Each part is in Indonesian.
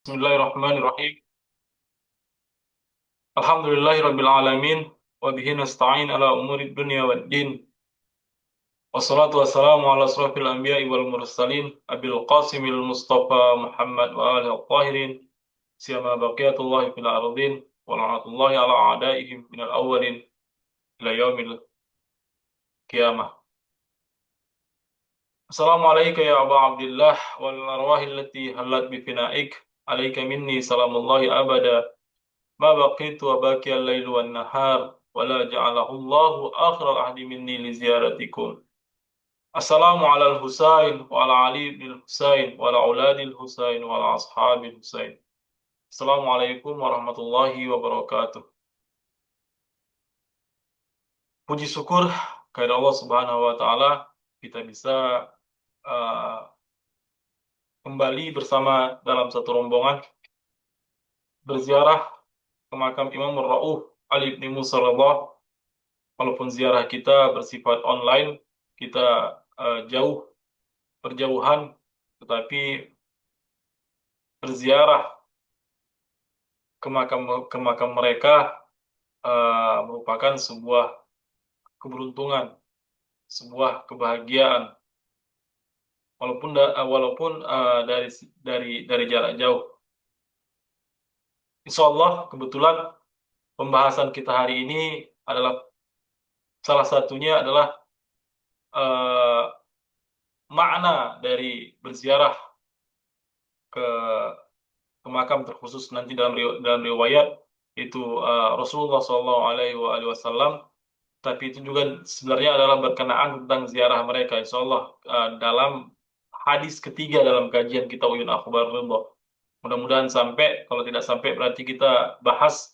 Bismillahirrahmanirrahim. Alhamdulillahirabbil alamin wa bihi nasta'in ala umuri dunya waddin. Wassalatu wassalamu ala asrofil anbiya'i wal mursalin abil qasimil mustafa Muhammad wa alihi al-tahirin siyama baqiyatullahi fil ardin wa la'natullahi ala a'daihim minal awwalin ila yaumil qiyamah. Assalamu alayka ya Aba Abdillah wal arwahi allati halat bi finaik alayka minni salamullahi abada ما بقيت وباقي الليل والنهار ولا جعله الله آخر العهد مني لزيارتكم السلام على الحسين وعلى علي بن الحسين وعلى أولاد الحسين وعلى أصحاب الحسين السلام عليكم ورحمة الله وبركاته. Puji syukur kepada Allah Subhanahu wa taala kita bisa uh, kembali bersama dalam satu rombongan berziarah ke makam Imam Rauf Ali bin Musa radhiyallahu. Walaupun ziarah kita bersifat online, kita jauh berjauhan, tetapi berziarah ke makam mereka merupakan sebuah keberuntungan, sebuah kebahagiaan, walaupun dari jarak jauh. Insya Allah kebetulan pembahasan kita hari ini adalah salah satunya adalah uh, makna dari berziarah ke makam terkhusus nanti dalam riwayat itu Rasulullah Shallallahu Alaihi Wasallam. Tapi itu juga sebenarnya adalah berkenaan tentang ziarah mereka. Insya Allah dalam hadis ketiga dalam kajian kita Uyun Akhbar Ridha. Mudah-mudahan sampai. Kalau tidak sampai berarti kita bahas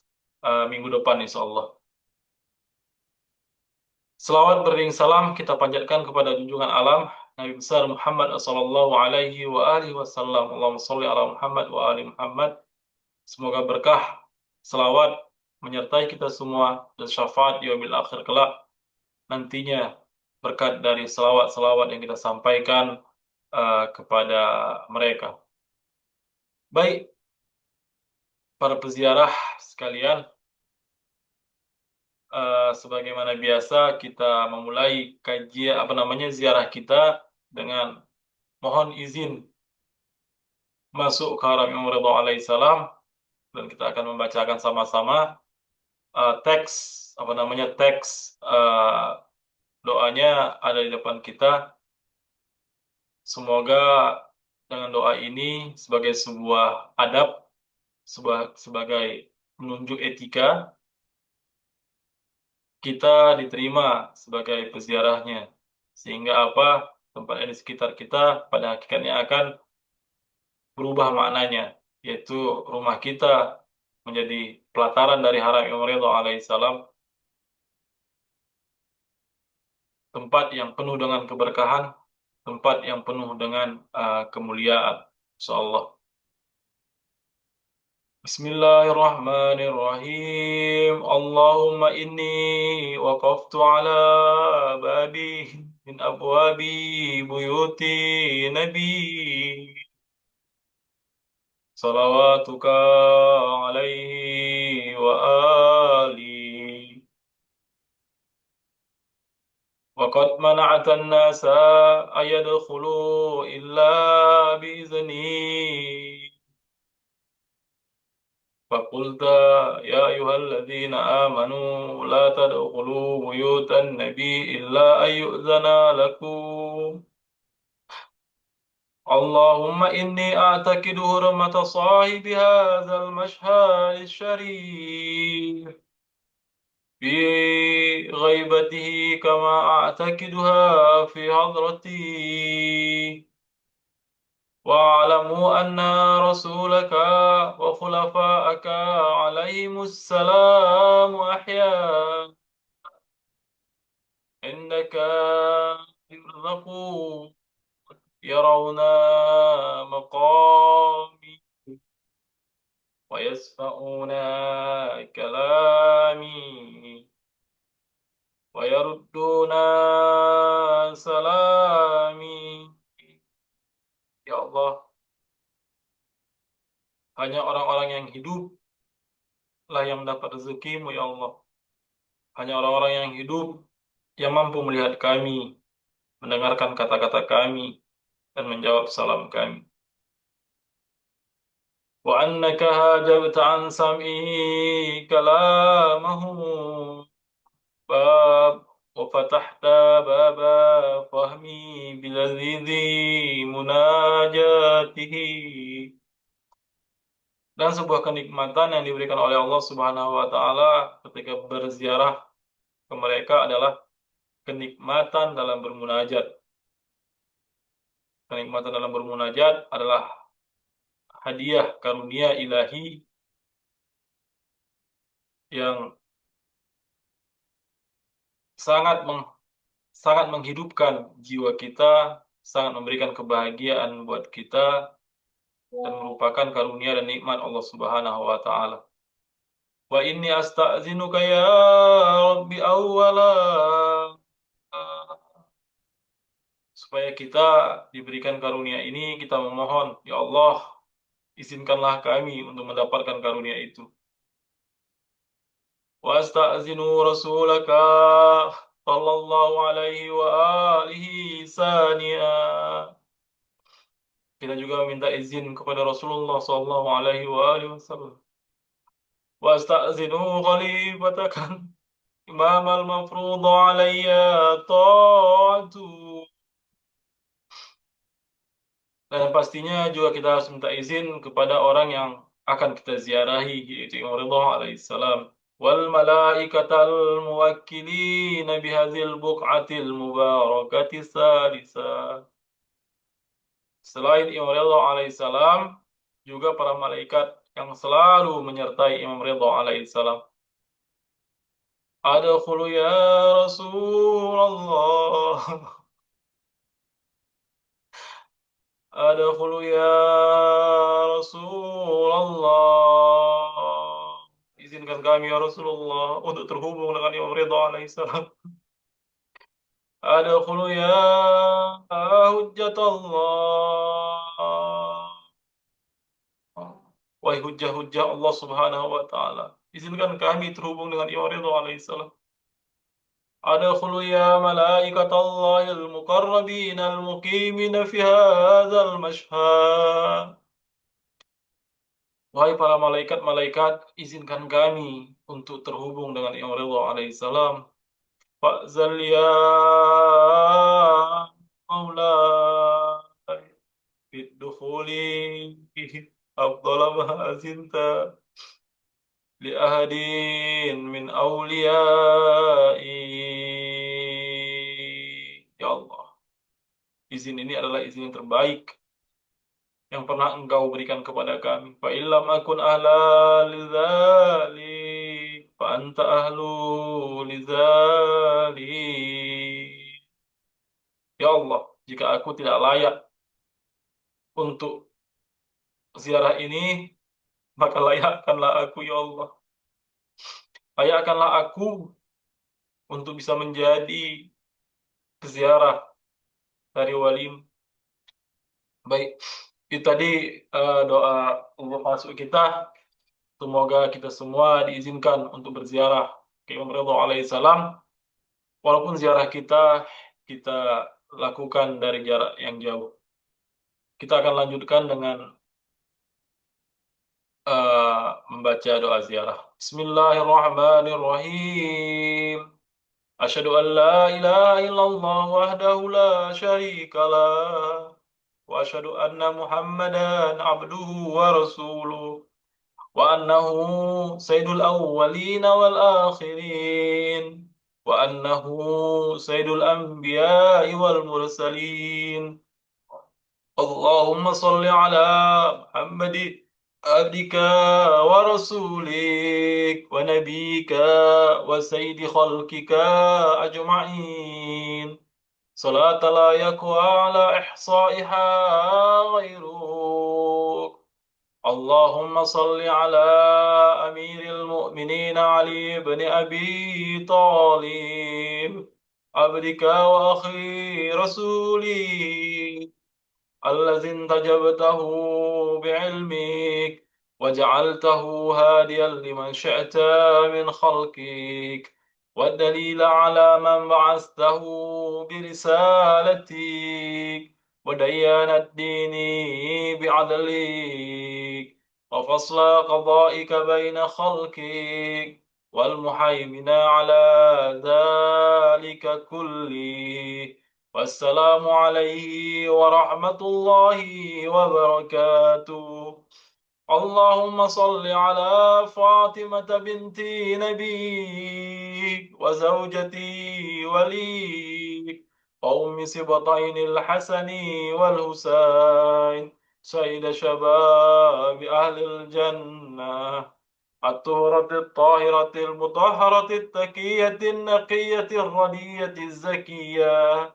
minggu depan Insya Allah. Selawat beriring salam kita panjatkan kepada junjungan alam Nabi besar Muhammad sallallahu alaihi wa alihi wasallam. Allahumma shalli ala Muhammad wa ali Muhammad. Semoga berkah, selawat menyertai kita semua dan syafaat di yaumil akhir kelak nantinya berkat dari selawat-selawat yang kita sampaikan kepada mereka. Baik, para peziarah sekalian, sebagaimana biasa kita memulai kajian ziarah kita dengan mohon izin masuk ke haram Imam Ridha alaihissalam, dan kita akan membacakan sama-sama teks doanya ada di depan kita. Semoga dengan doa ini sebagai sebuah adab, sebagai menunjuk etika, kita diterima sebagai peziarahnya, sehingga tempat yang di sekitar kita pada hakikatnya akan berubah maknanya, yaitu rumah kita menjadi pelataran dari haram Imam Ridha alaihissalam, tempat yang penuh dengan keberkahan, tempat yang penuh dengan kemuliaan, insyaallah. Bismillahirrahmanirrahim. Allahumma inni waqaftu ala babi min abwabi buyuti nabi. Salawatuka alaihi wa ali. وقد منعت الناس أن يدخلوا إلا بإذني فقلت يا أيها الذين آمنوا لا تدخلوا بيوت النبي إلا أن يؤذن لكم اللهم إني أعتقد حرمة صاحب هذا المشهد الشريف في غيبته كما أعتقدها في حضرتي واعلموا أن رسولك وخلفاءك عليهم السلام أحياء إنك يرزقون يرون مقامي ويسمعون كلامي ويردون سلامي. Ya Allah, Hanya orang-orang yang hidup lah yang mendapat rezekimu, ya Allah. Hanya orang-orang yang hidup yang mampu melihat kami, mendengarkan kata-kata kami, dan menjawab salam kami. Wa annaka hajabta an sam'i kalamahum bab wa fatahta baba fahmi bilazidhi munajatihi. Dan sebuah kenikmatan yang diberikan oleh Allah Subhanahu wa taala ketika berziarah ke mereka adalah kenikmatan dalam bermunajat. Kenikmatan dalam bermunajat adalah hadiah karunia ilahi yang sangat sangat menghidupkan jiwa kita, sangat memberikan kebahagiaan buat kita dan merupakan karunia dan nikmat Allah Subhanahu wa taala. Wa inni asta'zinuka ya Rabbi awwala, supaya kita diberikan karunia ini, kita memohon, ya Allah, izinkanlah kami untuk mendapatkan karunia itu. Wa asta'zinu rasulaka sallallahu alaihi wa alihi saniya. Kita juga meminta izin kepada Rasulullah sallallahu alaihi wa alihi wasallam. Wa asta'zinu khalifatakan imam al-mafruḍ alayya ta'atu. Dan pastinya juga kita harus minta izin kepada orang yang akan kita ziarahi, yaitu Imam Ridha alaihissalam. Wal malaikatal muwakkilina bihadzal buq'atil mubarakati salisa. Selain Imam Ridha alaihissalam, juga para malaikat yang selalu menyertai Imam Ridha alaihissalam. Adkhulu ya Rasulullah. Adkhulu ya Rasulullah. Izinkan kami ya Rasulullah untuk terhubung dengan Imam Ridha alaihissalam. Adkhulu ya hujjatullah. Wahai hujjah-hujjah Allah Subhanahu wa taala, izinkan kami terhubung dengan Imam Ridha alaihissalam. Adkhulu ya malaikatallahil muqarrabin al-muqimin fi hadzal mashhad. Wahai para malaikat-malaikat, izinkan kami untuk terhubung dengan Imam Ridha alaihissalam. Fa'zal ya Maulai biddukhuli afdala ma azinta li ahadin min awliyai. Ya Allah, izin ini adalah izin yang terbaik yang pernah Engkau berikan kepada kami. Fa illam akun ahla lidzalik fa anta ahlu lidzalik. Ya Allah, jika aku tidak layak untuk ziarah ini, maka layakkanlah aku, ya Allah. Layakkanlah aku untuk bisa menjadi peziarah dari walim. Baik, itu tadi doa untuk masuk kita. Semoga kita semua diizinkan untuk berziarah ke Imam Ridha alaihissalam. Walaupun ziarah kita lakukan dari jarak yang jauh. Kita akan lanjutkan dengan membaca doa ziarah. Bismillahirrahmanirrahim. Asyhadu an la ilaha illallah wahdahu la syarika lah. Wa asyhadu anna Muhammadan abduhu wa rasuluh. Wa annahu sayyidul awwalin wal akhirin. Wa annahu sayyidul anbiya'i wal mursalin. Allahumma salli ala Muhammad عبدك ورسولك ونبيك وسيد خلقك أجمعين صلاة لا يقوى على إحصائها غيرك. اللهم صل على أمير المؤمنين علي بن أبي طالب عبدك وأخي رسولي الذي انتجبته بعلمك وجعلته هاديا لمن شئت من خلقك، والدليل على من بعثته برسالتك، وديان الدين بعدلك، وفصل قضائك بين خلقك، والمهيمن على ذلك كله. والسلام عليه ورحمة الله وبركاته. اللهم صل على فاطمة بنت نبيك وزوجتي وليك وأم سبطين الحسن والحسين، سيد شباب أهل الجنة، الطهرة الطاهرة المطهرة التكية النقية الردية الزكية،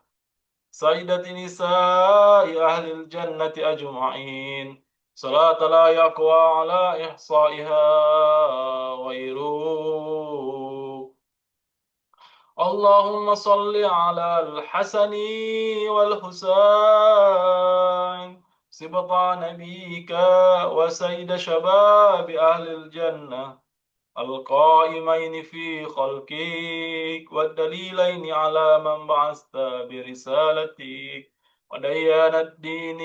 سيدة نساء أهل الجنة أجمعين، صلاة لا يقوى على إحصائها غيره. اللهم صل على الحسن والحسين، سبطا نبيك وسيد شباب أهل الجنة، القائمين في خلقك، والدليلين على من بعثت برسالتك، وديان الدين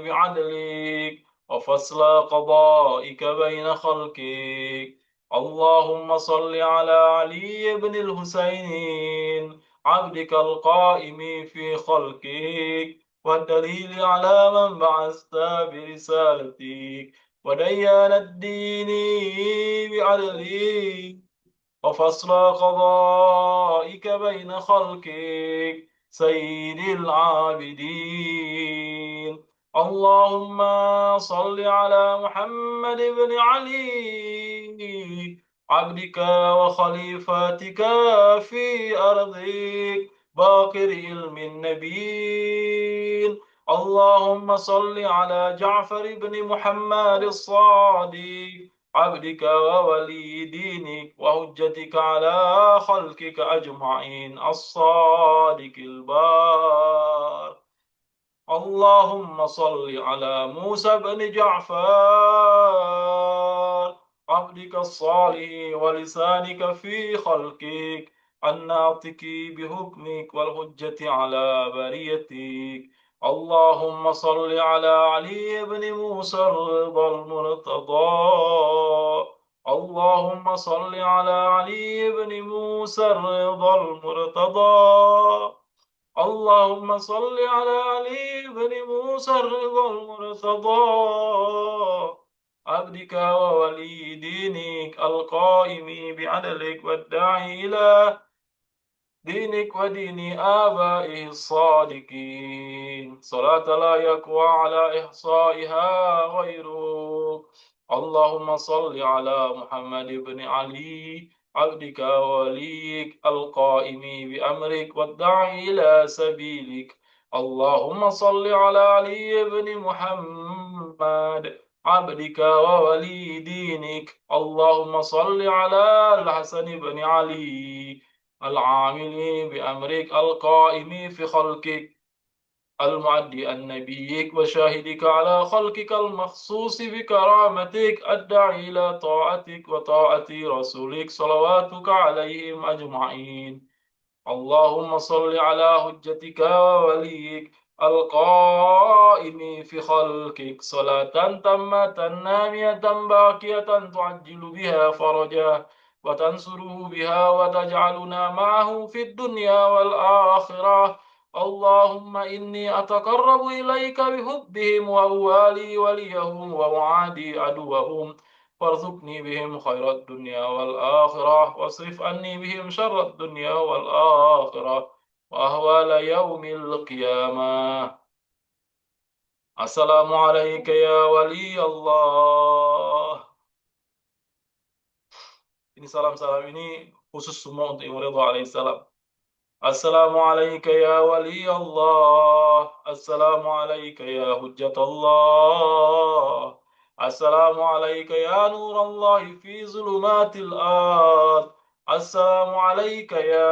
بعدلك، وفصل قضائك بين خلقك. اللهم صل على علي بن الحسين، عبدك القائم في خلقك، والدليل على من بعثت برسالتك، وديان الدين بعدله، وفصل قضائك بين خلقك، سيد العابدين. اللهم صل على محمد بن علي، عبدك وخليفتك في أرضك، باقر علم النبيين. اللهم صل على جعفر بن محمد الصادق، عبدك وولي دينك وحجتك على خلقك أجمعين، الصادق البار. اللهم صل على موسى بن جعفر، عبدك الصالح ولسانك في خلقك، الناطق بحكمك والحجة على بريتك. اللهم صل على علي بن موسى الرضا المرتضى. اللهم صل على علي بن موسى الرضا المرتضى. اللهم صل على علي بن موسى الرضا المرتضى، عبدك وولي دينك القائم بعدلك، والداعي إلى دينك ودين آبائه الصادقين، صلاة لا يقوى على إحصائها غيرك. اللهم صل على محمد بن علي، عبدك ووليك القائم بأمرك والداعي إلى سبيلك. اللهم صل على علي بن محمد، عبدك وولي دينك. اللهم صل على الحسن بن علي، العامل بأمرك القائم في خلقك، المعدي عن نبيك وشاهدك على خلقك المخصوص بكرامتك، الداعي إلى طاعتك وطاعة رسولك، صلواتك عليهم أجمعين. اللهم صل على حجتك ووليك القائم في خلقك، صلاة تامة نامية باقية تعجل بها فرجه وتنصره بها وتجعلنا معه في الدنيا والآخرة. اللهم إني أتقرب إليك بحبهم وأوالي وليهم ومعادي عدوهم، وارزقني بهم خير الدنيا والآخرة، واصرف عني بهم شر الدنيا والآخرة وأهوال يوم القيامة. السلام عليك يا ولي الله. Ini salam-salam ini khusus semua untuk Imam Ridha alaihissalam. Assalamu alayka ya wali Allah. Assalamu alayka ya hujjat Allah. Assalamu alayka ya nur Allah fi zulumatil ard. Assalamu alayka ya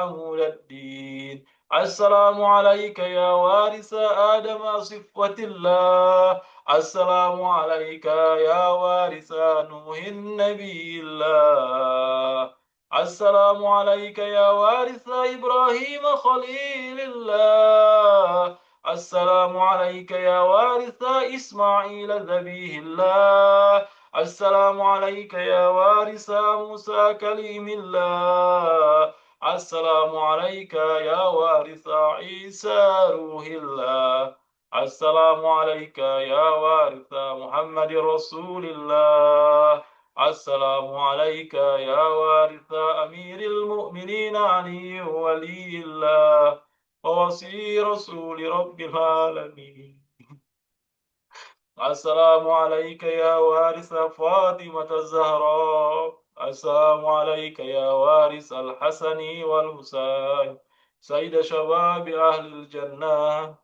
amul ad-din. السلام عليك يا وارث آدم صفوة الله. السلام عليك يا وارث نوح النبي الله. السلام عليك يا وارث إبراهيم خليل الله. السلام عليك يا وارث إسماعيل ذبيه الله. السلام عليك يا وارث موسى كليم الله. السلام عليك يا وارث عيسى روح الله. السلام عليك يا وارث محمد رسول الله. السلام عليك يا وارث أمير المؤمنين علي ولي الله ووصي رسول رب العالمين. السلام عليك يا وارث فاطمة الزهراء. السلام عليك يا وارث الحسن والحسين سيد شباب أهل الجنة.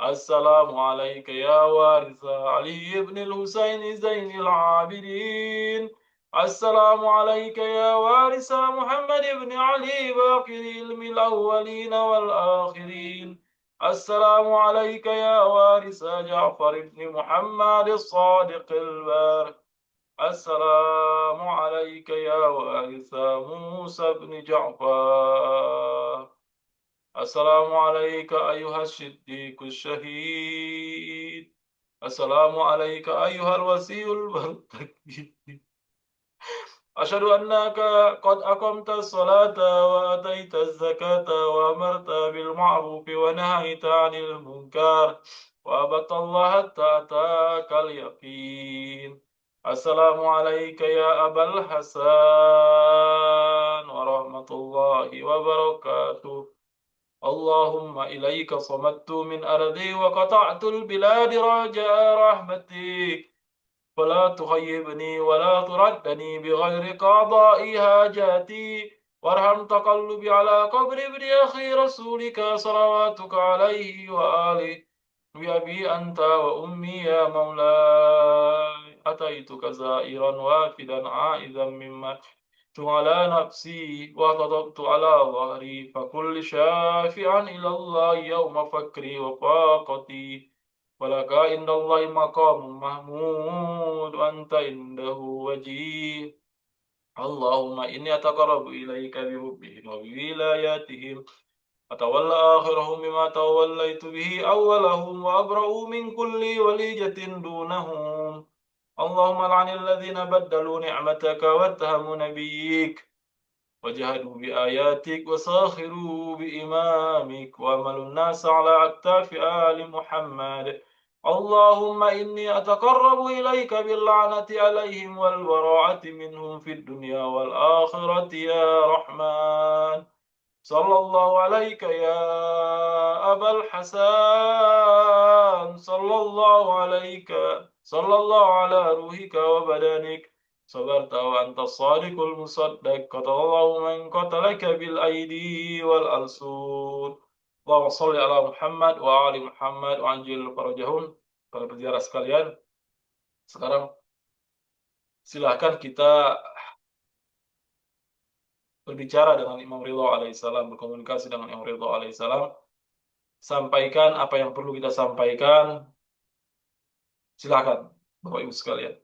السلام عليك يا وارث علي بن الحسين زين العابدين. السلام عليك يا وارث محمد بن علي باقر علم الأولين والآخرين. السلام عليك يا وارث جعفر بن محمد الصادق البار. السلام عليك يا وارث موسى بن جعفر. السلام عليك أيها الصديق الشهيد. السلام عليك أيها الوسيء المرتقي. أشهد أنك قد أقمت الصلاة وأتيت الزكاة وأمرت بالمعروف ونهيت عن المنكر وعبدت الله حتى أتاك اليقين. السلام عليك يا أبا الحسن ورحمة الله وبركاته. اللهم إليك صمدت من أرضي وقطعت البلاد رجاء رحمتك. فلا تخيبني ولا تردني بغير قضاء حاجاتي. وارحم تقلبي على قبر ابن أخي رسولك صلواتك عليه وآله. بأبي أنت وأمي يا مولاي. أتيتك زائرا وافدا عائذا مما على نفسي وغضبت على ظهري فكل شافعا إلى الله يوم فكري وفاقتي. ولك عند الله مقام محمود وأنت عنده وجيه. اللهم إني أتقرب إليك بحبهم وبولاياتهم أتولى آخرهم بما توليت به أولهم وأبرأ من كل وليجة دونهم. اللهم لعن الذين بدلوا نعمتك واتهموا نبيك وجهدوا بآياتك وساخروا بإمامك وعملوا الناس على أكتاف آل محمد. اللهم إني أتقرب إليك باللعنة عليهم والبراءة منهم في الدنيا والآخرة يا رحمن. صلى الله عليك يا أبا الحسن. صلى الله عليك. صلى الله على روحك وبدنك. صبرت وأنت الصادق المصدق. قتل الله من قتلك بالأيدي والألسن. اللهم صل على Muhammad wa ali Muhammad wa anjil farajahum. Para peziarah sekalian, sekarang silahkan kita berbicara dengan Imam Ridho alaihissalam, berkomunikasi dengan Imam Ridho alaihissalam, sampaikan apa yang perlu kita sampaikan. Silakan, Bapak Ibu sekalian.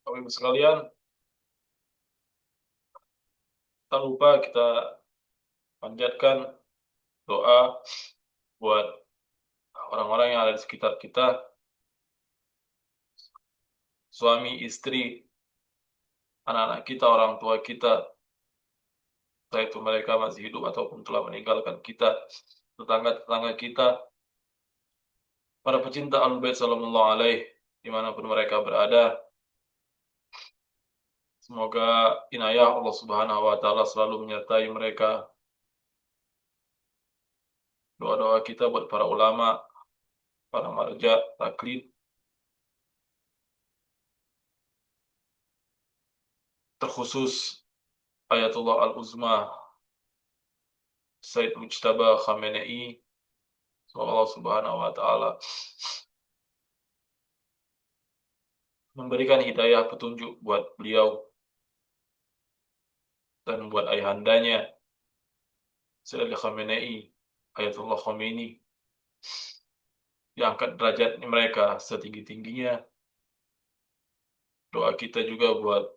Bapak Ibu sekalian, tak lupa kita panjatkan doa buat orang-orang yang ada di sekitar kita, suami, istri, anak-anak kita, orang tua kita, entah itu mereka masih hidup ataupun telah meninggalkan kita, tetangga-tetangga kita, para pecinta Ahlul Bait sallallahu alaihi dimanapun mereka berada. Semoga inayah Allah Subhanahu wa taala selalu menyertai mereka. Doa-doa kita buat para ulama, para marja, taklid, terkhusus Ayatullah Al-Uzma Said Mujtaba Khamenei. Semoga Allah Subhanahu wa taala memberikan hidayah petunjuk buat beliau dan buat ayahandanya Said Khamenei, Ayatullah Khomeini, diangkat derajat mereka setinggi-tingginya. Doa kita juga buat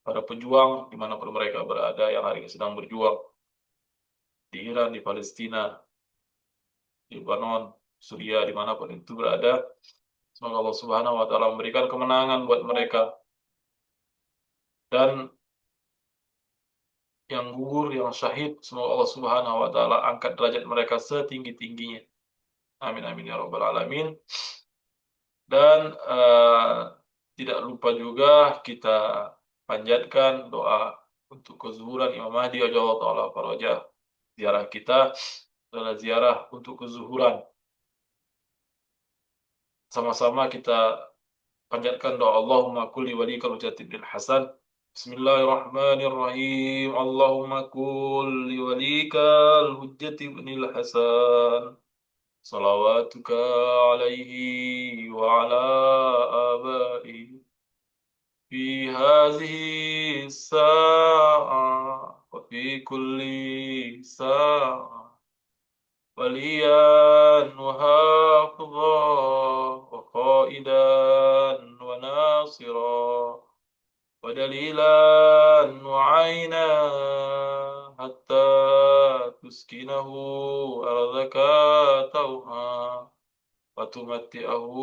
para pejuang dimanapun mereka berada yang hari ini sedang berjuang di Iran, di Palestina, di Lebanon, Suriah, dimanapun itu berada. Semoga Allah Subhanahu wa taala memberikan kemenangan buat mereka. Dan yang gugur, yang syahid, semoga Allah Subhanahu wa taala angkat derajat mereka setinggi-tingginya. Amin amin ya rabbal alamin. Dan tidak lupa juga kita panjatkan doa untuk kezuhuran Imam Mahdi ajallahu taala farajah. Ziarah kita adalah ziarah untuk kezuhuran. Sama-sama kita panjatkan doa Allahumma kulli walikal hujjatil hasan. Bismillahirrahmanirrahim. Allahumma kulli walikal hujjatil hasan. Salawatuka alaihi wa ala abaihi fi hadhihi sa'ah wa fi kulli sa'ah waliyan wa hafidhan wa qaidan wa nasira ودليلا وعينا حتى تسكنه أرضك توها وتمتعه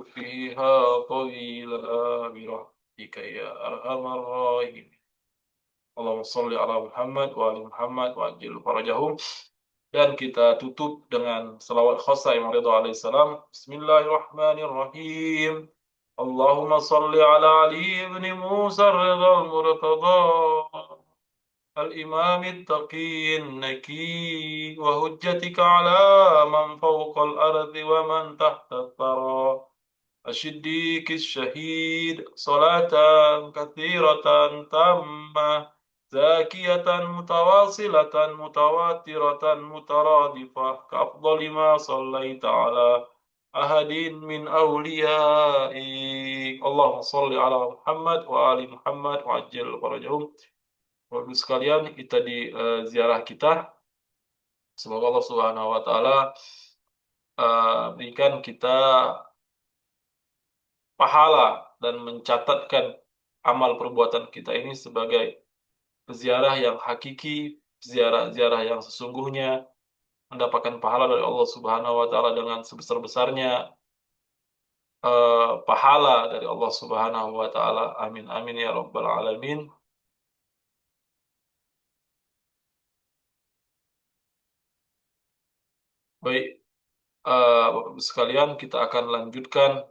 فيها طويلا برحمتك يا أرحم الراحمين اللهم صل على Muhammad wa ali Muhammad wa ajil farajahum. Dan kita tutup dengan salawat khassa Imam Ridha alaihissalam. Bismillahirrahmanirrahim. Allahumma salli ala Ali ibn Musa ar-Ridha al-Murtada الإمام التقي النكي وهجتك على من فوق الأرض ومن تحت الثرى الصديق الشهيد صلاة كثيرة تامة زاكية متواصلة متواترة مترادفة كأفضل ما صليت على أحد من أوليائك اللهم صل على محمد وآل محمد وعجل فرجهم. Bapak sekalian, kita di ziarah kita, semoga Allah Subhanahu wa taala berikan kita pahala dan mencatatkan amal perbuatan kita ini sebagai ziarah yang hakiki, ziarah-ziarah yang sesungguhnya, mendapatkan pahala dari Allah Subhanahu wa taala dengan sebesar-besarnya pahala dari Allah Subhanahu wa taala. Amin amin ya rabbal alamin. Baik, Bapak Ibu sekalian, kita akan lanjutkan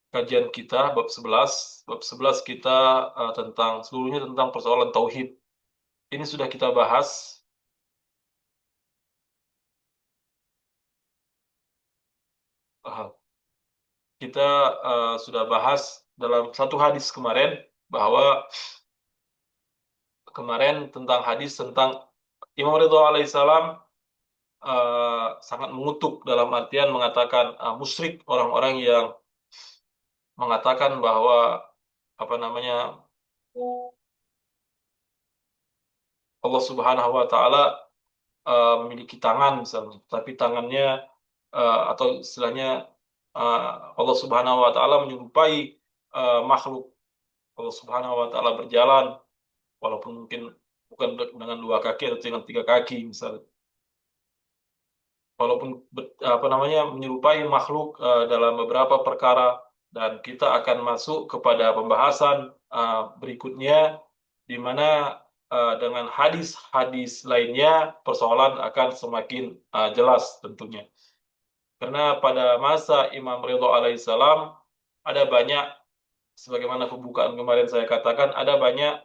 kajian kita bab 11. Bab 11 kita tentang seluruhnya tentang persoalan tauhid. Ini sudah kita bahas. Kita sudah bahas dalam satu hadis kemarin bahwa kemarin tentang hadis tentang Imam Ridha alaihissalam sangat mengutuk dalam artian mengatakan musyrik orang-orang yang mengatakan bahwa apa namanya Allah Subhanahu wa taala memiliki tangan misalnya, tapi tangannya atau istilahnya Allah Subhanahu wa taala menyerupai makhluk. Allah Subhanahu wa taala berjalan walaupun mungkin bukan dengan 2 kaki atau dengan 3 kaki misalnya. Walaupun apa namanya menyerupai makhluk dalam beberapa perkara, dan kita akan masuk kepada pembahasan berikutnya di mana dengan hadis-hadis lainnya persoalan akan semakin jelas tentunya. Karena pada masa Imam Ridho alaihissalam ada banyak, sebagaimana pembukaan kemarin saya katakan, ada banyak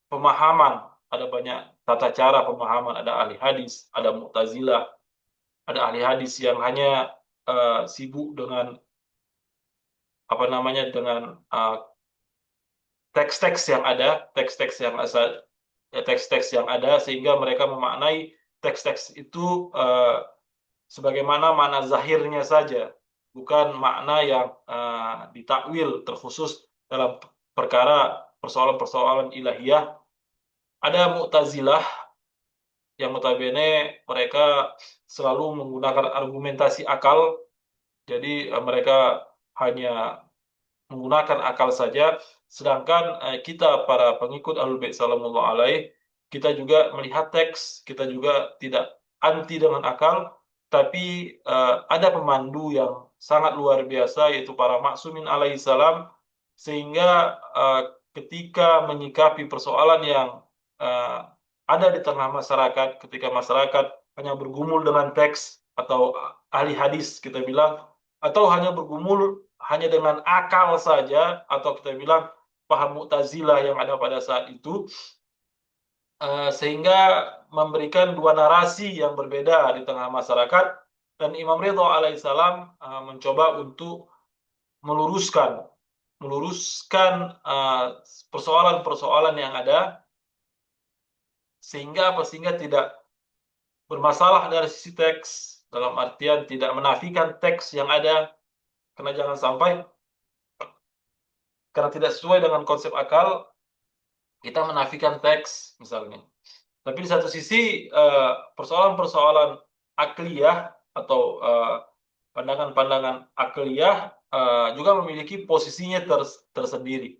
pemahaman, ada banyak tata cara pemahaman, ada ahli hadis, ada Mu'tazilah, ada ahli hadis yang hanya sibuk dengan apa namanya dengan teks-teks yang ada, teks-teks yang ada sehingga mereka memaknai teks-teks itu sebagaimana makna zahirnya saja, bukan makna yang ditakwil terkhusus dalam perkara persoalan-persoalan ilahiyah. Ada Mu'tazilah yang notabene mereka selalu menggunakan argumentasi akal, jadi mereka hanya menggunakan akal saja, sedangkan kita para pengikut Ahlul Bait sallallahu alaihi, kita juga melihat teks, kita juga tidak anti dengan akal, tapi ada pemandu yang sangat luar biasa yaitu para maksumin alaihi salam, sehingga ketika menyikapi persoalan yang ada di tengah masyarakat, ketika masyarakat hanya bergumul dengan teks atau ahli hadis kita bilang, atau hanya bergumul hanya dengan akal saja, atau kita bilang paham Mu'tazilah yang ada pada saat itu, sehingga memberikan dua narasi yang berbeda di tengah masyarakat, dan Imam Ridho alaihissalam mencoba untuk meluruskan persoalan-persoalan yang ada, sehingga tidak bermasalah dari sisi teks, dalam artian tidak menafikan teks yang ada, karena jangan sampai karena tidak sesuai dengan konsep akal kita menafikan teks misalnya. Tapi di satu sisi persoalan-persoalan akliyah atau pandangan-pandangan akliyah juga memiliki posisinya tersendiri.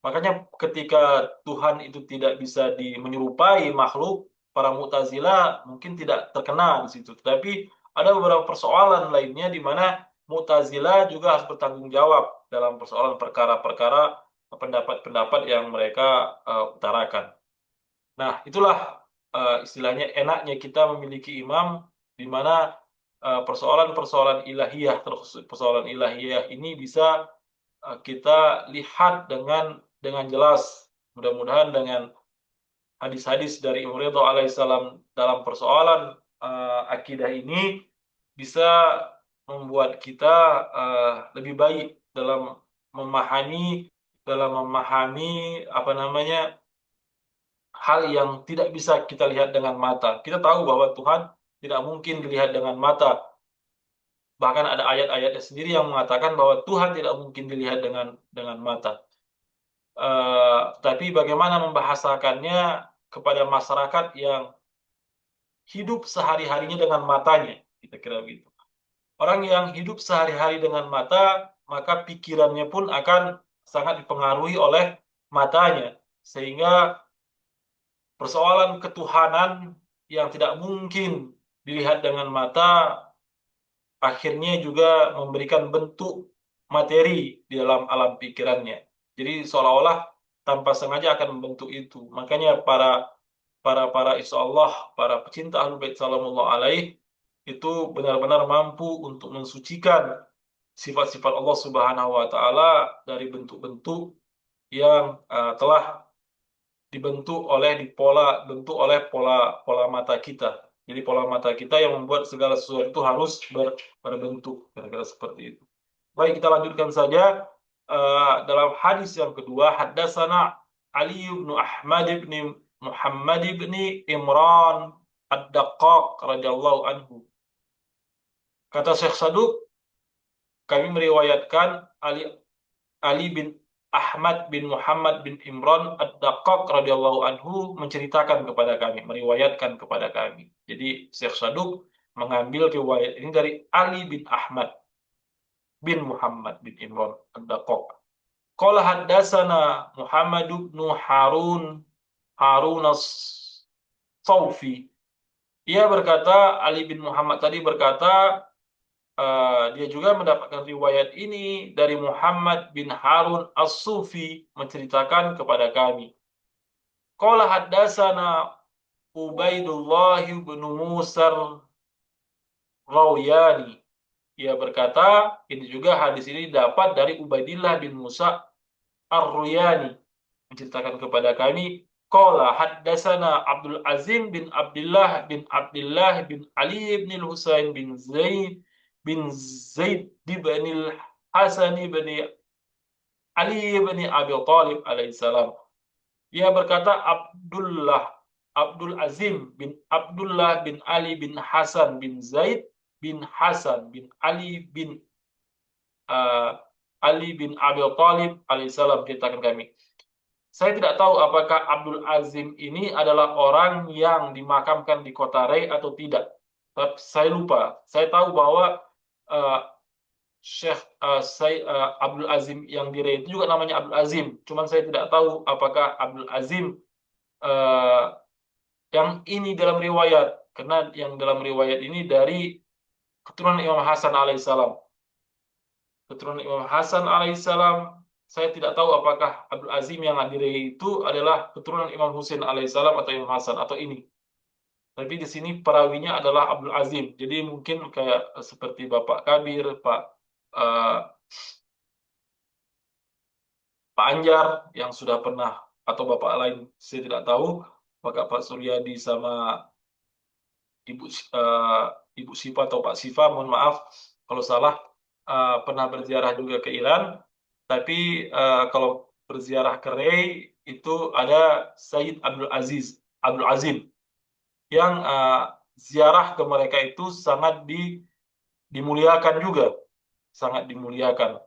Makanya ketika Tuhan itu tidak bisa menyerupai makhluk, para Mu'tazilah mungkin tidak terkena di situ. Tetapi ada beberapa persoalan lainnya di mana Mu'tazilah juga harus bertanggung jawab dalam persoalan perkara-perkara pendapat-pendapat yang mereka utarakan. Nah, itulah istilahnya enaknya kita memiliki imam di mana persoalan-persoalan ilahiyah, terkhusus persoalan ilahiyah ini bisa kita lihat dengan jelas. Mudah-mudahan dengan hadis-hadis dari Imam Ridho alaihissalam dalam persoalan akidah ini bisa membuat kita lebih baik memahami dalam memahami apa namanya hal yang tidak bisa kita lihat dengan mata. Kita tahu bahwa Tuhan tidak mungkin dilihat dengan mata. Bahkan ada ayat-ayatnya sendiri yang mengatakan bahwa Tuhan tidak mungkin dilihat dengan mata. Tapi bagaimana membahasakannya kepada masyarakat yang hidup sehari-harinya dengan matanya, kita kira begitu. Orang yang hidup sehari-hari dengan mata, maka pikirannya pun akan sangat dipengaruhi oleh matanya, sehingga persoalan ketuhanan yang tidak mungkin dilihat dengan mata akhirnya juga memberikan bentuk materi di dalam alam pikirannya. Jadi seolah-olah tanpa sengaja akan membentuk itu. Makanya para insya Allah, para pecinta Ahlul Bait sallallahu alaihi itu benar-benar mampu untuk mensucikan sifat-sifat Allah Subhanahu wa taala dari bentuk-bentuk yang telah dibentuk oleh pola mata kita. Jadi pola mata kita yang membuat segala sesuatu itu harus berbentuk, kira-kira seperti itu. Baik, kita lanjutkan saja dalam hadis yang kedua. Haddatsana Ali bin Ahmad bin Muhammad bin Imran Ad-Daqqaq radhiyallahu anhu. Kata Syekh Saduq, kami meriwayatkan Ali bin Ahmad bin Muhammad bin Imran Ad-Daqqaq radhiyallahu anhu menceritakan kepada kami, meriwayatkan kepada kami. Jadi Syekh Saduq mengambil riwayat ini dari Ali bin Ahmad. bin Muhammad bin Imran ad-Daqaq. Qala haddatsana Muhammad bin Harun as-Saufi. Ia berkata, Ali bin Muhammad tadi berkata, dia juga mendapatkan riwayat ini dari Muhammad bin Harun as-Sufi menceritakan kepada kami. Qala haddatsana Ubaidullah bin Musa Rawiyani. Ia berkata, ini juga hadis ini dapat dari Ubaidillah bin Musa Ar-Ruyani menceritakan kepada kami, qala haddatsana Abdul Azim bin Abdullah bin Ali bin Husain bin Zaid bin Hasan bin Ali bin Abi Thalib alaihissalam. Ia berkata Abdul Azim bin Abdullah bin Ali bin Hasan bin Zaid bin Hasan bin uh, Ali bin Abi Thalib alaihissalam ceritakan kami. Saya tidak tahu apakah Abdul Azim ini adalah orang yang dimakamkan di kota Rey atau tidak. Saya lupa. Saya tahu bahwa uh, Abdul Azim yang di Rey itu juga namanya Abdul Azim. Cuman saya tidak tahu apakah Abdul Azim uh, yang ini dalam riwayat. Karena yang dalam riwayat ini dari keturunan Imam Hasan alaihissalam. Keturunan Imam Hasan alaihissalam. Saya tidak tahu apakah Abdul Azim yang hadir itu adalah keturunan Imam Husain alaihissalam atau Imam Hasan atau ini. Tapi di sini perawinya adalah Abdul Azim. Jadi mungkin kayak seperti Bapak Kabir, uh, Pak Anjar yang sudah pernah, atau Bapak lain saya tidak tahu. Pak Suryadi sama Ibu Ibu Siva atau Pak Siva, mohon maaf kalau salah, pernah berziarah juga ke Iran. Tapi kalau berziarah ke Rey itu ada Sayyid Abdul Azim yang ziarah ke mereka itu sangat dimuliakan juga, sangat dimuliakan,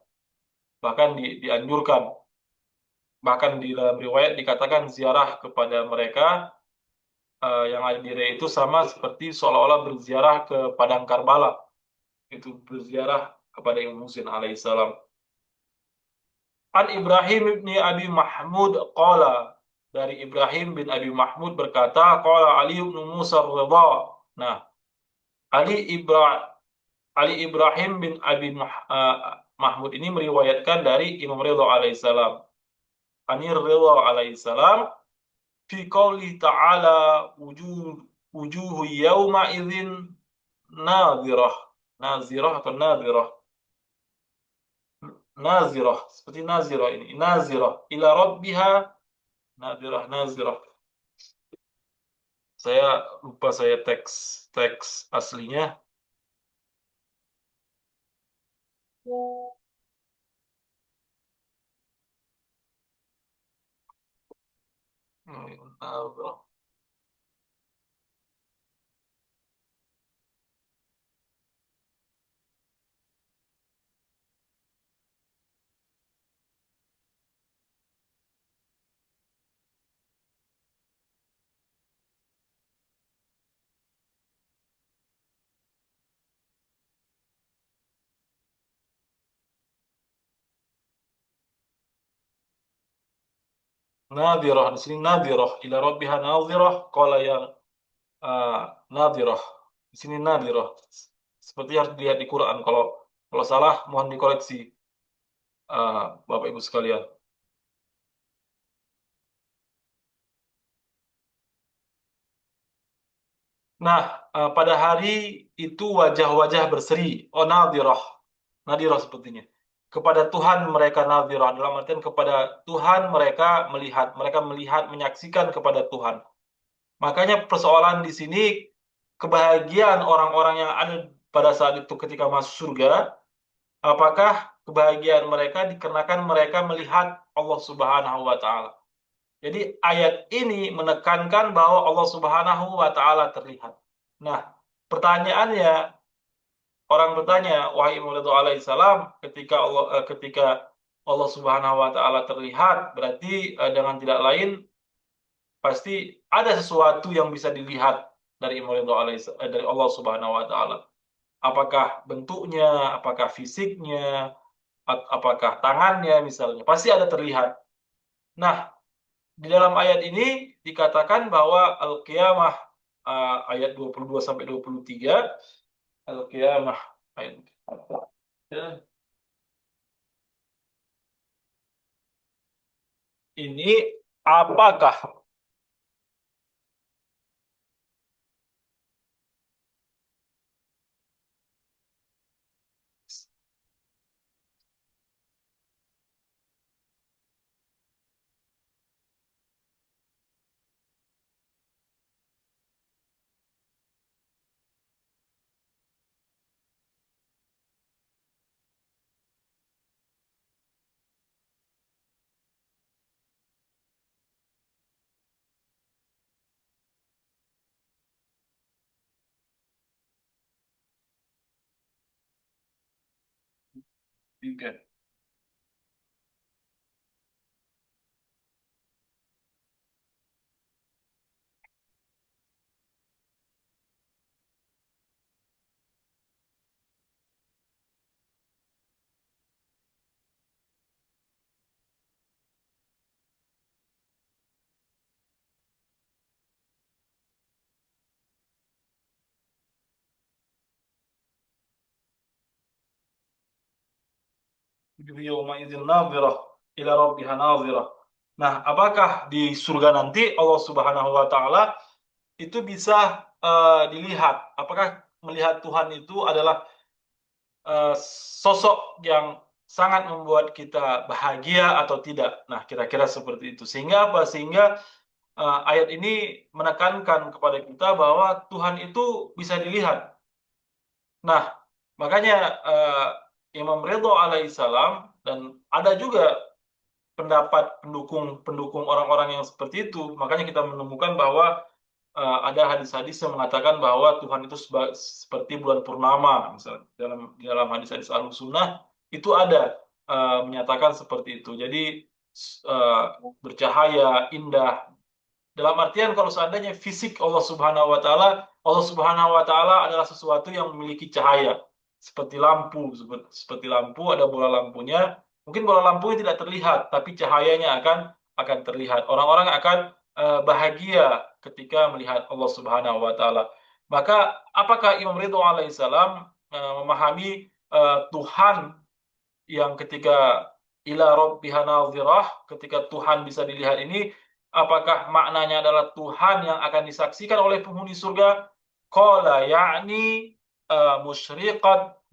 bahkan dianjurkan. Bahkan di dalam riwayat dikatakan ziarah kepada mereka yang ada di Rey itu sama seperti seolah-olah berziarah ke padang Karbala, itu berziarah kepada Imam Husain alaihissalam. An Ibrahim bin Abi Mahmud qala, dari Ibrahim bin Abi Mahmud berkata, qala Ali bin Musa Ridha. Nah, Ali Ibrahim bin Abi Mahmud ini meriwayatkan dari Imam Ridha alaihissalam. Anir Ridha alaihissalam fi qouli ta'ala wujuhu yawma idzin nadhirah. Nazirah atau nadhirah? Nazirah, seperti nazirah ini. Nazirah ila rabbiha nazirah. Saya lupa saya teks aslinya. Nadhirah, di sini nadhirah ila rabbiha nadhirah, qala yang nadhirah. Di sini nadhirah. Seperti harus dilihat di Quran. Kalau salah mohon dikoreksi Bapak Ibu sekalian. Nah, pada hari itu wajah-wajah berseri. Oh, nadhirah. Nadhirah sepertinya. Kepada Tuhan mereka nadhirah, dalam artian kepada Tuhan mereka melihat, menyaksikan kepada Tuhan. Makanya persoalan di sini, kebahagiaan orang-orang yang ada pada saat itu ketika masuk surga, apakah kebahagiaan mereka dikarenakan mereka melihat Allah Subhanahu wa taala. Jadi ayat ini menekankan bahwa Allah Subhanahu wa taala terlihat. Nah, pertanyaannya, orang bertanya, wahai Imam Ridho alaihissalam, ketika Allah Subhanahu wa taala terlihat, berarti dengan tidak lain pasti ada sesuatu yang bisa dilihat dari Imam Ridho dari Allah Subhanahu wa taala. apakah bentuknya, apakah fisiknya, apakah tangannya misalnya, pasti ada terlihat. Nah, di dalam ayat ini dikatakan bahwa al-qiyamah, ayat 22 sampai 23, al-qiyamah ayat ini apakah tiga. Yauma'idzin nadhirah ila rabbiha nadhirah. Nah, apakah di surga nanti Allah Subhanahu wa taala itu bisa dilihat? Apakah melihat Tuhan itu adalah sosok yang sangat membuat kita bahagia atau tidak? Nah, kira-kira seperti itu. Sehingga apa? Sehingga ayat ini menekankan kepada kita bahwa Tuhan itu bisa dilihat. Nah, makanya Imam Ridho alaihissalam, dan ada juga pendapat pendukung orang-orang yang seperti itu. Makanya kita menemukan bahwa ada hadis-hadis yang mengatakan bahwa Tuhan itu seperti bulan purnama, misalnya dalam hadis-hadis Ahlussunnah itu ada menyatakan seperti itu. Jadi bercahaya, indah. Dalam artian kalau seandainya fisik Allah Subhanahu wa taala adalah sesuatu yang memiliki cahaya seperti lampu, seperti lampu ada bola lampunya. Mungkin bola lampunya tidak terlihat, tapi cahayanya akan terlihat. Orang-orang akan bahagia ketika melihat Allah Subhanahu wa taala. Maka apakah Imam Ridho alaihissalam memahami Tuhan yang ketika ila rabbiha nadhirah, ketika Tuhan bisa dilihat ini, apakah maknanya adalah Tuhan yang akan disaksikan oleh penghuni surga? Qala ya'ni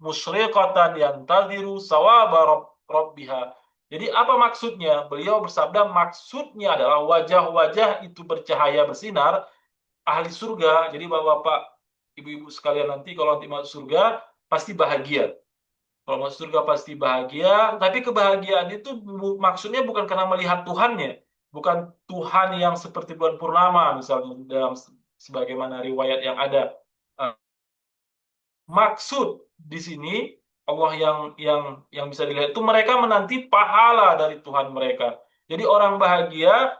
musyriqatan yantadhiru sawaba rabbiha. Jadi apa maksudnya? Beliau bersabda maksudnya adalah wajah-wajah itu bercahaya bersinar ahli surga. Jadi Bapak-bapak, Ibu-ibu sekalian, nanti kalau nanti masuk surga pasti bahagia. Kalau masuk surga pasti bahagia, tapi kebahagiaan itu maksudnya bukan karena melihat Tuhannya, bukan Tuhan yang seperti bulan purnama misalnya dalam sebagaimana riwayat yang ada. Eh, Maksud di sini Allah yang bisa dilihat itu mereka menanti pahala dari Tuhan mereka. Jadi orang bahagia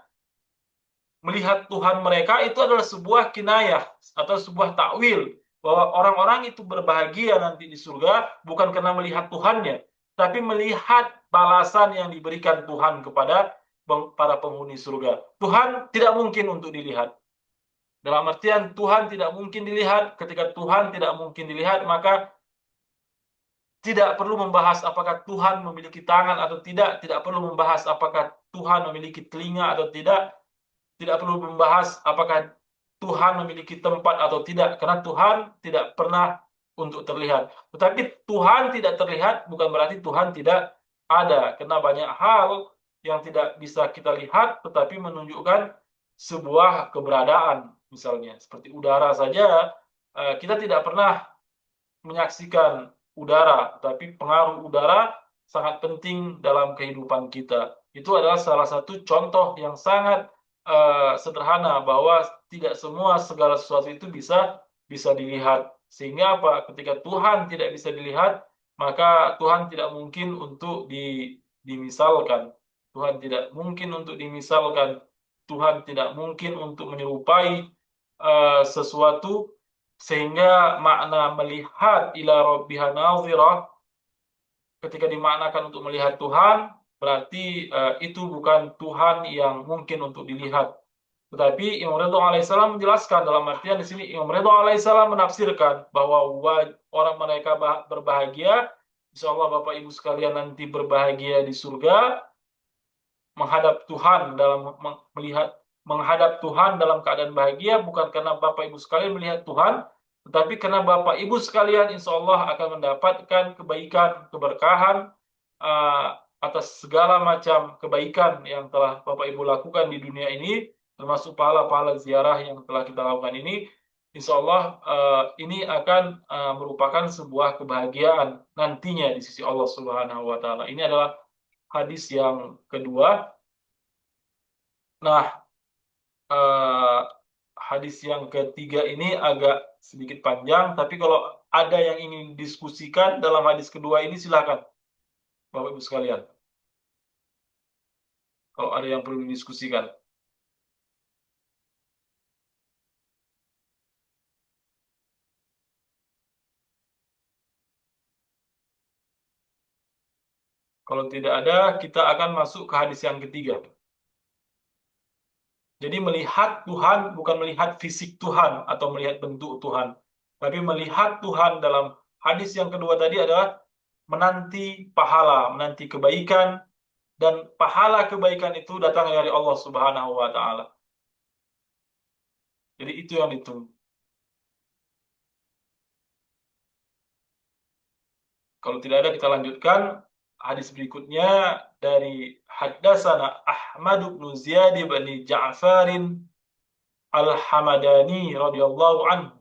melihat Tuhan mereka itu adalah sebuah kinayah atau sebuah takwil bahwa orang-orang itu berbahagia nanti di surga bukan karena melihat Tuhannya, tapi melihat balasan yang diberikan Tuhan kepada para penghuni surga. Tuhan tidak mungkin untuk dilihat. Dalam artian Tuhan tidak mungkin dilihat. Ketika Tuhan tidak mungkin dilihat, maka tidak perlu membahas apakah Tuhan memiliki tangan atau tidak, tidak perlu membahas apakah Tuhan memiliki telinga atau tidak, tidak perlu membahas apakah Tuhan memiliki tempat atau tidak, karena Tuhan tidak pernah untuk terlihat. Tetapi Tuhan tidak terlihat bukan berarti Tuhan tidak ada, karena banyak hal yang tidak bisa kita lihat tetapi menunjukkan sebuah keberadaan. Misalnya seperti udara saja, kita tidak pernah menyaksikan udara, tapi pengaruh udara sangat penting dalam kehidupan kita. Itu adalah salah satu contoh yang sangat sederhana bahwa tidak semua segala sesuatu itu bisa dilihat. Sehingga apa? Ketika Tuhan tidak bisa dilihat, maka Tuhan tidak mungkin untuk dimisalkan. Tuhan tidak mungkin untuk dimisalkan. Tuhan tidak mungkin untuk menyerupai sesuatu Sehingga makna melihat ila rabbiha nazirah ketika dimaknakan untuk melihat Tuhan, berarti itu bukan Tuhan yang mungkin untuk dilihat. Tetapi Imam Ridho alaihissalam menjelaskan dalam artian di sini Imam Ridho alaihissalam menafsirkan bahwa orang mereka berbahagia, insya Allah Bapak Ibu sekalian nanti berbahagia di surga, menghadap Tuhan dalam melihat menghadap Tuhan dalam keadaan bahagia bukan karena Bapak Ibu sekalian melihat Tuhan, tetapi karena Bapak Ibu sekalian insya Allah akan mendapatkan kebaikan, keberkahan atas segala macam kebaikan yang telah Bapak Ibu lakukan di dunia ini, termasuk pahala-pahala ziarah yang telah kita lakukan ini. Insya Allah ini akan merupakan sebuah kebahagiaan nantinya di sisi Allah Subhanahu wa Ta'ala. Ini adalah hadis yang kedua. Nah, eh, hadis yang ketiga ini agak sedikit panjang, tapi kalau ada yang ingin didiskusikan dalam hadis kedua ini silakan, Bapak Ibu sekalian. Kalau ada yang perlu didiskusikan. Kalau tidak ada, kita akan masuk ke hadis yang ketiga. Jadi melihat Tuhan bukan melihat fisik Tuhan atau melihat bentuk Tuhan, tapi melihat Tuhan dalam hadis yang kedua tadi adalah menanti pahala, menanti kebaikan, dan pahala kebaikan itu datang dari Allah Subhanahu wa Ta'ala. Jadi itu yang ditunggu. Kalau tidak ada, kita lanjutkan hadis berikutnya dari Haddatsana Ahmad bin Ziyad bin Ja'farin Al-Hamadani radhiyallahu anhu.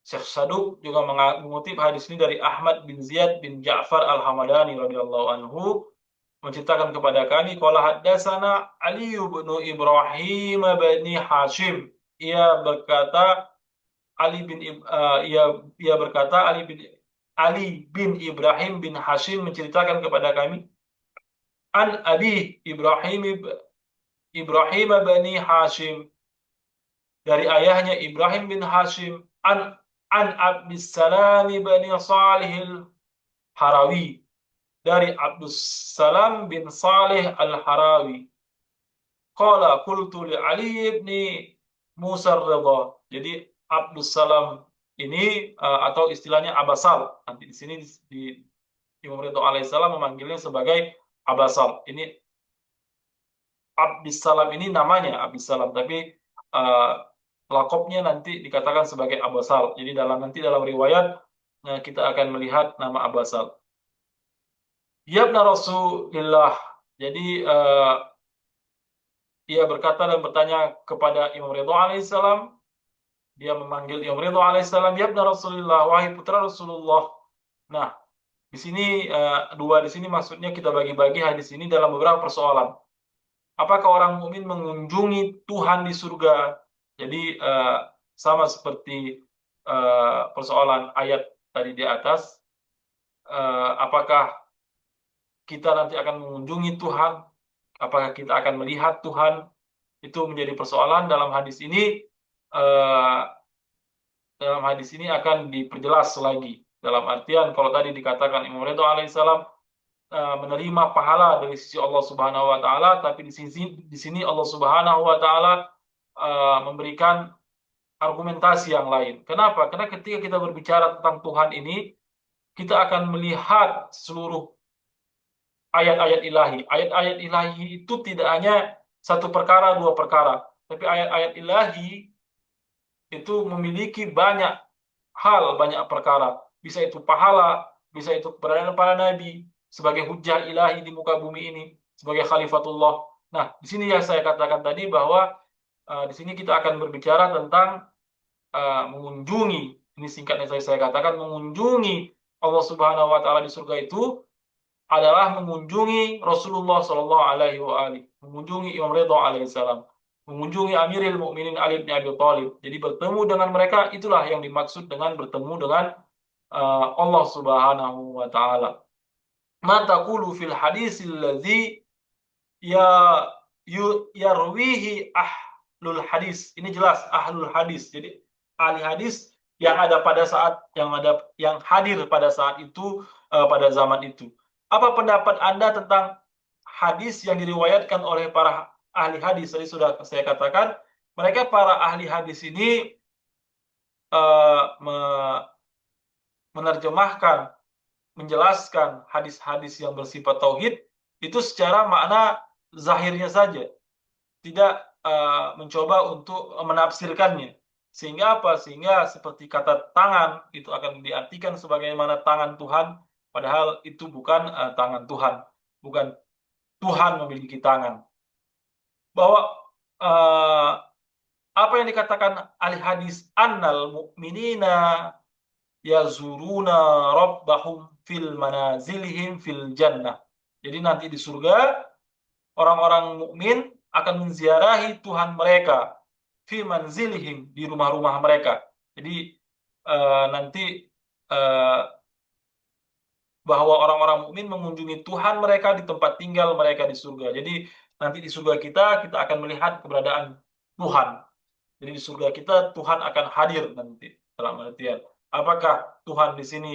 Syekh Saduk juga mengutip hadis ini dari Ahmad bin Ziyad bin Ja'far Al-Hamadani radhiyallahu anhu, menceritakan kepada kami qala haddatsana Ali bin Ibrahim bin Hashim. Ia berkata Ali bin ia berkata Ali bin Ibrahim bin Hashim menceritakan kepada kami an Abi Ibrahim bin Hashim, dari ayahnya Ibrahim bin Hashim, an Abdus Salam bin Salih al-Harawi, dari Abdus Salam bin Salih al-Harawi. Qala qultu li Ali bin Musa Ridha. Jadi Abdus Salam ini atau istilahnya Abasal. Nanti di sini di Imam Ridho alaihissalam memanggilnya sebagai Abasal. Ini Abdus Salam ini namanya Abdus Salam, tapi lakopnya nanti dikatakan sebagai Abasal. Jadi nanti dalam riwayat kita akan melihat nama Abasal. Yabna Rasulillah. Jadi ia berkata dan bertanya kepada Imam Ridho alaihissalam. Dia memanggil Imam Ridho alaihissalam, Yabna Rasulillah, wahai putra Rasulullah. Nah, di sini di sini maksudnya kita bagi-bagi hadis ini dalam beberapa persoalan. Apakah orang mukmin mengunjungi Tuhan di surga? Jadi sama seperti persoalan ayat tadi di atas. Apakah kita nanti akan mengunjungi Tuhan? Apakah kita akan melihat Tuhan? Itu menjadi persoalan dalam hadis ini. Dalam hadis ini akan diperjelas lagi. Dalam artian kalau tadi dikatakan Imam Ridho alaihissalam menerima pahala dari sisi Allah Subhanahu wa Ta'ala, tapi di sini Allah Subhanahu wa Ta'ala memberikan argumentasi yang lain. Kenapa? Karena ketika kita berbicara tentang Tuhan ini, kita akan melihat seluruh ayat-ayat ilahi. Ayat-ayat ilahi itu tidak hanya satu perkara, dua perkara, tapi ayat-ayat ilahi itu memiliki banyak hal, banyak perkara. Bisa itu pahala, bisa itu keberadaan para nabi sebagai hujjah ilahi di muka bumi ini, sebagai khalifatullah. Nah, di sini yang saya katakan tadi bahwa di sini kita akan berbicara tentang mengunjungi, ini singkatnya saya katakan, mengunjungi Allah Subhanahu wa Ta'ala di surga itu adalah mengunjungi Rasulullah Shallallahu Alaihi Wasallam, mengunjungi Imam Ridho alaihissalam, mengunjungi Amirul Mukminin Ali bin Abi Thalib. Jadi bertemu dengan mereka, itulah yang dimaksud dengan bertemu dengan Allah Subhanahu wa Ta'ala. Ma taqulu fil hadisil ladzi yarwihi ahlul hadis. Ini jelas ahlul hadis. Jadi ahli hadis yang ada pada saat yang hadir pada saat itu, pada zaman itu. Apa pendapat Anda tentang hadis yang diriwayatkan oleh para ahli hadis? Tadi sudah saya katakan, mereka para ahli hadis ini menerjemahkan, menjelaskan hadis-hadis yang bersifat tauhid itu secara makna zahirnya saja, tidak mencoba untuk menafsirkannya. Sehingga apa? Sehingga seperti kata tangan itu akan diartikan sebagaimana tangan Tuhan, padahal itu bukan tangan Tuhan, bukan Tuhan memiliki tangan. Bahwa uh, apa yang dikatakan ahli hadis, annal mu'minina yazuruna rabbahum fil manazilihim fil jannah. Jadi nanti di surga orang-orang mukmin akan menziarahi Tuhan mereka fi manzilihim, di rumah-rumah mereka. Jadi nanti bahwa orang-orang mukmin mengunjungi Tuhan mereka di tempat tinggal mereka di surga. Jadi nanti di surga kita akan melihat keberadaan Tuhan. Jadi di surga kita Tuhan akan hadir nanti, dalam artian apakah Tuhan di sini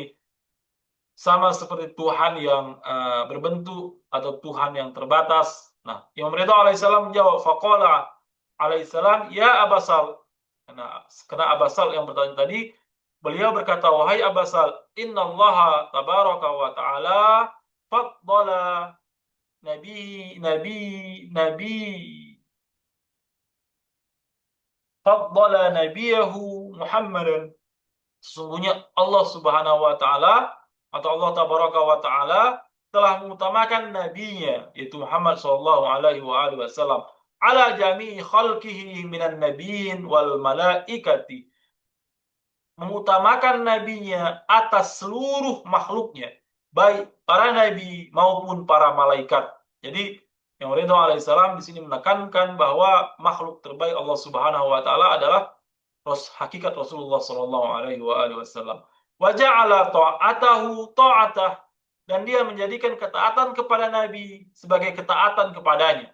sama seperti Tuhan yang berbentuk atau Tuhan yang terbatas. Nah, Imam Ridha alaihissalam menjawab, faqala alaihissalam, ya Abasal. Karena Abasal yang bertanya tadi, beliau berkata, wahai Abasal, innallaha tabaraka wa ta'ala faddala nabi nabi nabi faddala nabiyahu Muhammadan. Sesungguhnya Allah Subhanahu wa taala atau Allah Tabaraka wa taala telah mengutamakan nabinya, yaitu Muhammad sallallahu alaihi wasallam, ala jami'i khalqihi minan nabiyyin wal malaikati. Mengutamakan nabinya atas seluruh makhluknya, baik para nabi maupun para malaikat. Jadi yang Ridho alaihissalam di sini menekankan bahwa makhluk terbaik Allah Subhanahu wa taala adalah hakikat Rasulullah sallallahu alaihi wasallam. Wa ja'ala ta'atahu ta'atah, dan dia menjadikan ketaatan kepada Nabi sebagai ketaatan kepadanya.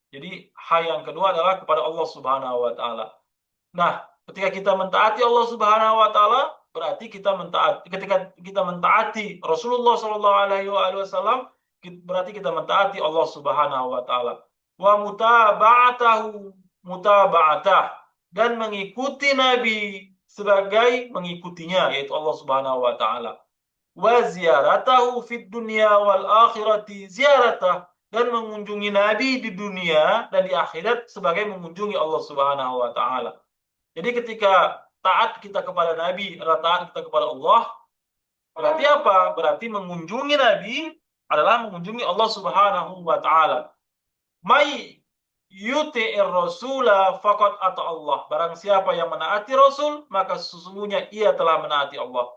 Jadi hal yang kedua adalah kepada Allah Subhanahu wa taala. Nah, ketika kita mentaati Allah Subhanahu wa taala, berarti ketika kita mentaati Rasulullah sallallahu alaihi wasallam, berarti kita mentaati Allah Subhanahu wa taala. Wa mutaba'atahu mutaba'atah, dan mengikuti Nabi sebagai mengikutinya, yaitu Allah Subhanahu wa taala. Wa ziyaratahu fid dunya wal akhirati ziyaratah, dan mengunjungi Nabi di dunia dan di akhirat sebagai mengunjungi Allah Subhanahu wa taala. Jadi ketika taat kita kepada Nabi adalah taat kita kepada Allah, berarti apa? Berarti mengunjungi Nabi adalah mengunjungi Allah Subhanahu wa taala. Mai yuti'ir rasula faqad ata Allah. Barang siapa yang menaati Rasul, maka sesungguhnya ia telah menaati Allah.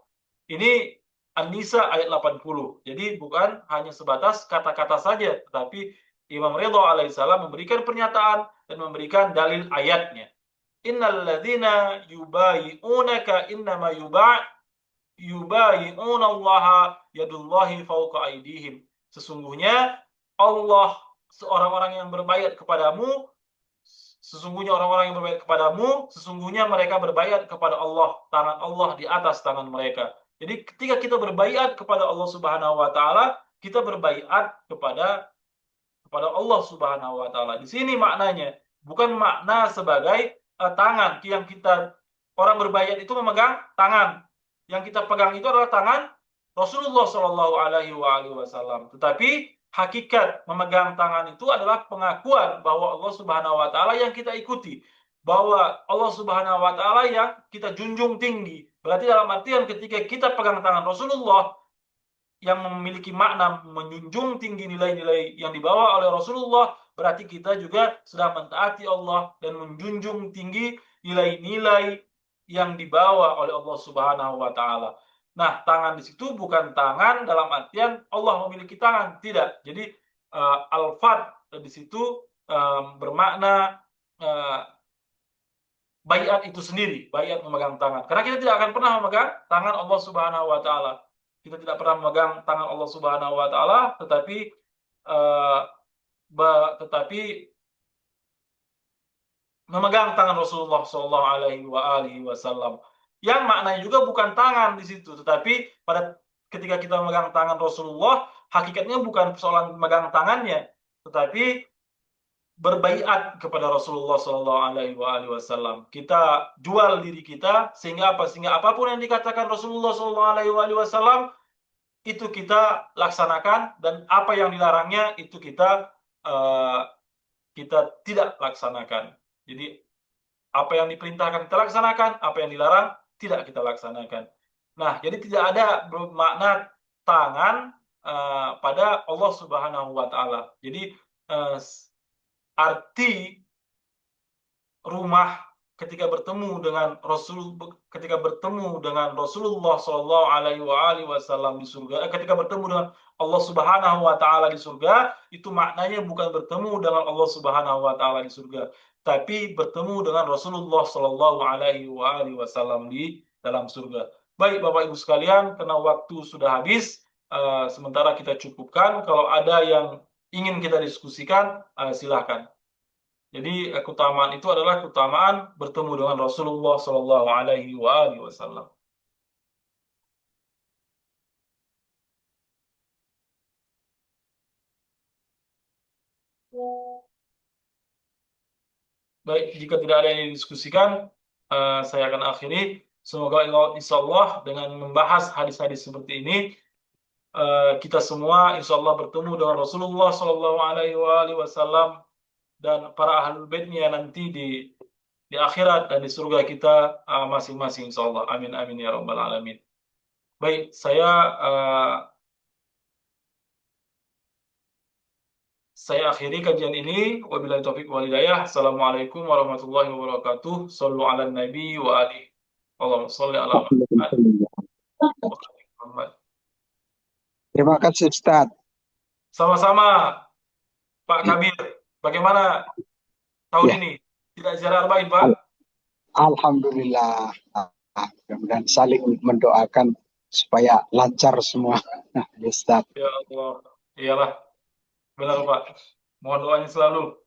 Ini An-Nisa ayat 80. Jadi bukan hanya sebatas kata-kata saja, tetapi Imam Ridha alaihissalam memberikan pernyataan dan memberikan dalil ayatnya. Innal ladzina yubayi'unaka innama yubayi'una Allah yadullahi fawqa aydihim. Sesungguhnya Allah, orang-orang yang berbaiat kepadamu, sesungguhnya orang-orang yang berbaiat kepadamu, sesungguhnya mereka berbaiat kepada Allah, tangan Allah di atas tangan mereka. Jadi ketika kita berbaiat kepada Allah Subhanahu wa taala, kita berbaiat kepada Allah Subhanahu wa taala. Di sini maknanya bukan makna sebagai tangan yang kita, orang berbaiat itu memegang tangan. Yang kita pegang itu adalah tangan Rasulullah Shallallahu alaihi wasallam. Tetapi hakikat memegang tangan itu adalah pengakuan bahwa Allah Subhanahu wa taala yang kita ikuti, bahwa Allah Subhanahu wa taala yang kita junjung tinggi. Berarti dalam artian ketika kita pegang tangan Rasulullah yang memiliki makna menjunjung tinggi nilai-nilai yang dibawa oleh Rasulullah, berarti kita juga sedang mentaati Allah dan menjunjung tinggi nilai-nilai yang dibawa oleh Allah Subhanahu wa taala. Nah, tangan di situ bukan tangan dalam artian Allah memiliki tangan, tidak. Jadi al-fad di situ bermakna baiat itu sendiri, baiat memegang tangan. Karena kita tidak akan pernah memegang tangan Allah Subhanahu wa taala. Kita tidak pernah memegang tangan Allah Subhanahu wa taala, tetapi memegang tangan Rasulullah Shallallahu Alaihi Wasallam. Yang maknanya juga bukan tangan di situ, tetapi pada ketika kita memegang tangan Rasulullah, hakikatnya bukan persoalan memegang tangannya, tetapi berbaiat kepada Rasulullah Shallallahu Alaihi Wasallam. Kita jual diri kita sehingga apa? Sehingga apapun yang dikatakan Rasulullah Shallallahu Alaihi Wasallam itu kita laksanakan, dan apa yang dilarangnya itu uh, kita tidak laksanakan. Jadi apa yang diperintahkan kita laksanakan, apa yang dilarang tidak kita laksanakan. Nah, jadi tidak ada bermakna tangan pada Allah Subhanahu wa taala. Jadi uh, arti rumah ketika bertemu dengan Rasulullah Shallallahu Alaihi Wasallam di surga, ketika bertemu dengan Allah Subhanahu Wa Taala di surga, itu maknanya bukan bertemu dengan Allah Subhanahu Wa Taala di surga, tapi bertemu dengan Rasulullah Shallallahu Alaihi Wasallam di dalam surga. Baik Bapak Ibu sekalian, karena waktu sudah habis, sementara kita cukupkan. Kalau ada yang ingin kita diskusikan, silakan. Jadi keutamaan itu adalah keutamaan bertemu dengan Rasulullah Shallallahu Alaihi Wasallam. Baik, jika tidak ada yang didiskusikan, saya akan akhiri. Semoga insya Allah dengan membahas hadis-hadis seperti ini, kita semua insya Allah bertemu dengan Rasulullah Shallallahu Alaihi Wasallam dan para ahlul baitnya nanti di akhirat dan di surga kita masing-masing insya Allah. Amin amin ya rabbal alamin. Baik, saya akhiri kajian ini. Wabillahi taufik wal hidayah. Assalamualaikum warahmatullahi wabarakatuh. Shallu ala nabi wa alihi. Allahumma shalli ala Muhammad wa ali Muhammad. Terima kasih Ustaz. Sama-sama Pak Kabir. Bagaimana tahun Ya, ini? Tidak ziarah arba'in, Pak? Alhamdulillah. Mudah-mudahan saling mendoakan supaya lancar semua. Ya, Ustaz. Ya Allah. Iyalah. Benar, Pak. Mohon doanya selalu.